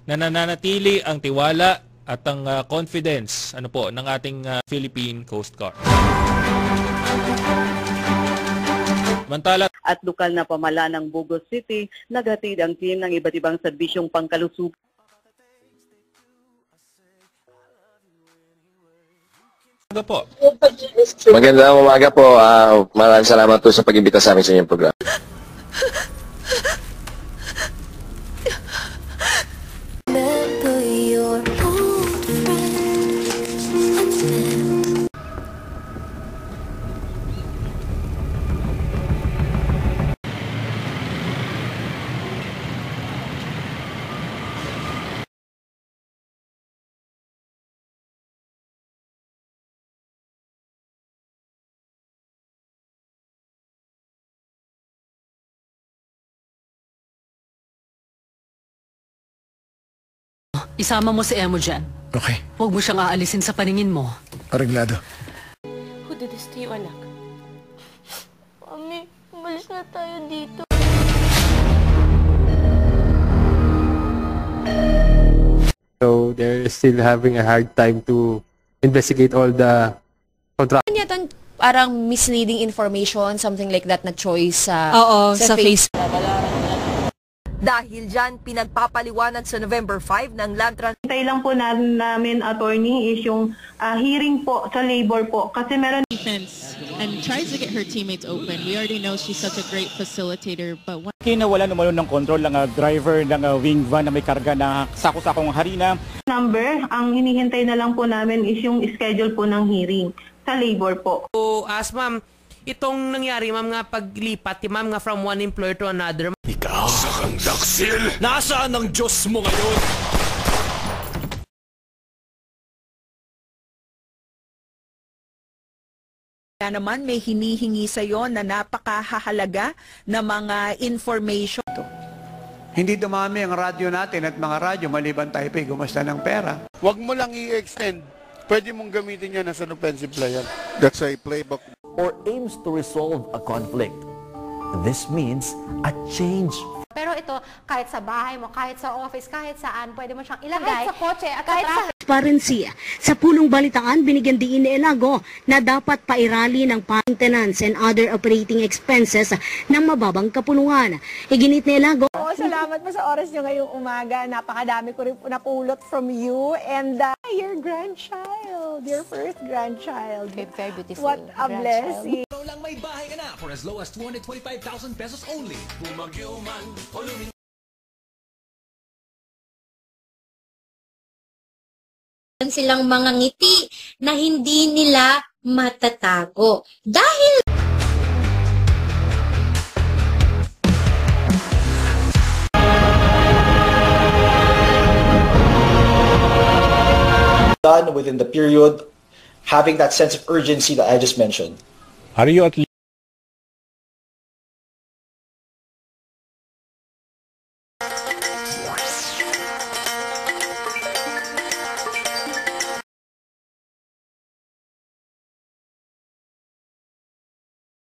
nananatili ang tiwala at ang confidence ng ating Philippine Coast Guard. Samantala, at lokal na pamahalaan ng Bugos City, naghatid ang team ng iba't ibang serbisyong pangkalusugan. po. Magandang umaga po. Maraming salamat po sa pag-imbita sa amin sa inyong programa. Isama mo si Emo dyan. Okay. Huwag mo siyang aalisin sa paningin mo. Areglado. Who did this to you, anak? Mami, umalis na tayo dito. So they're still having a hard time to investigate all the contracts. Parang misleading information, something like that na choice sa Facebook. Dahil dyan, pinagpapaliwanag sa November 5 ng Land Transport. Hintay lang po namin, attorney, is yung hearing po sa labor po. Kasi meron defense and tries to get her teammates open. We already know she's such a great facilitator, but kinawala naman ng control ng driver ng wing van na may karga na sako-sakong harina. Number, ang hinihintay na lang po namin is yung schedule po ng hearing sa labor po. So, as ma'am, itong nangyari, ma'am, nga paglipat, ma'am, nga from one employer to another. Ikaw, sakang daksil! Nasaan ang Diyos mo ngayon? Kaya naman may hinihingi sa iyo na napakahalaga na mga information. Hindi dumami ang radyo natin at mga radyo maliban tayo pa gumasta ng pera. Huwag mo lang i-extend. Pwede mong gamitin yan as an offensive plan. That's a playbook. Or aims to resolve a conflict. This means a change. Pero ito, kahit sa bahay mo, kahit sa office, kahit saan, pwede mo siyang ilagay. Kahit sa kotse, at kahit sa transparency. Sa punong balitaan, binigyan din ni Elago na dapat pairali ng maintenance and other operating expenses ng mababang kapulungan. Iginit ni Elago. Salamat po sa oras nyo ngayong umaga. Napakadami ko rin po napulot from you and your grandchild, your first grandchild. Very beautiful. What a blessing. Lang may bahay ka na for as low as 225,000 pesos only. Bumagyo man o lumin. Silang mga ngiti na hindi nila matatago. Dahil done within the period, having that sense of urgency that I just mentioned. Are you at least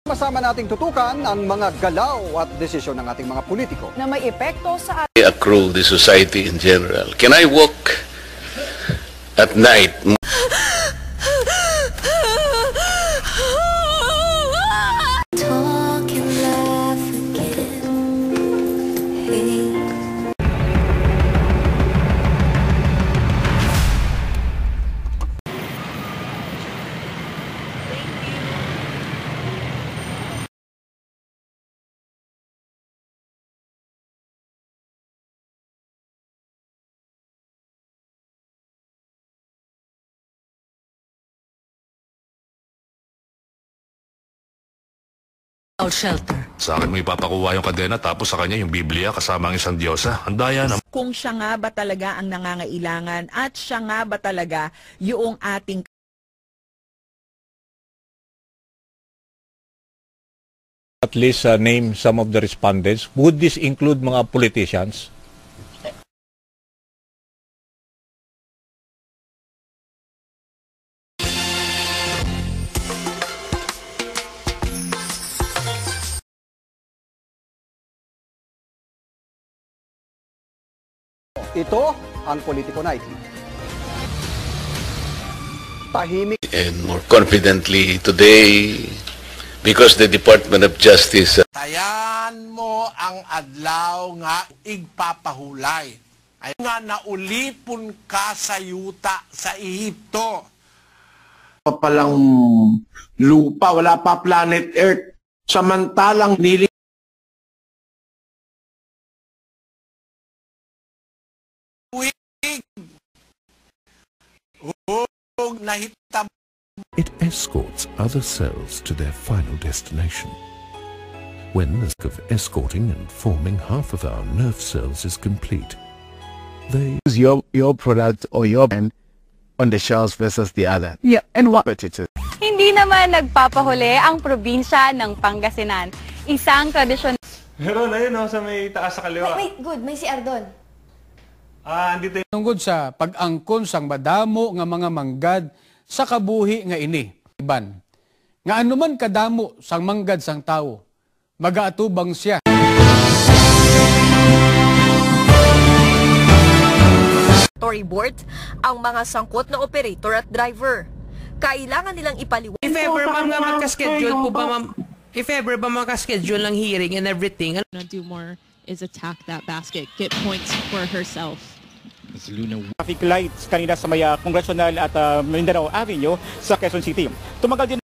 Kasama nating tutukan ang mga galaw at desisyon ng ating mga politiko na may epekto sa accrue the society in general. Can I walk at night? Shelter. Sa akin mo ipapakuha yung kadena tapos sa kanya yung Biblia kasama ang isang diyosa. Ang daya na. Kung siya nga ba talaga ang nangangailangan at siya nga ba talaga yung ating at least name some of the respondents? Would this include mga politicians? Ito ang Politico Nightly. Tahimik and more confidently today because the Department of Justice tayan mo ang adlaw nga igpapahulay. Ay nga naulipon ka sa yuta sa Ehipto. Palang lupa, wala pa planet Earth. Samantalang nili It escorts other cells to their final destination. When the task of escorting and forming half of our nerve cells is complete, they use your product or your brand on the shelves versus the other. Yeah, and what? Hindi naman nagpapahuli ang probinsya ng Pangasinan. Isang tradisyon. Meron na yun, sa may taas sa kaliwa. Wait, good. May CR doon. Andito yun. Tungkol sa pag-angkon sang madamo nga mga manggad sa kabuhi nga ini. Iban. Nga anuman kadamo sang manggad sang tao, magaatubang siya. Storyboard ang mga sangkot na operator at driver. Kailangan nilang ipaliwanag. If ever ma'am nga magka-schedule po ba ma'am? If ever ba magka-schedule ng hearing and everything? Do more is attack that basket, get points for herself. Traffic lights kanina sa may Congressional at Mindanao Avenue sa Quezon City. Tumagal din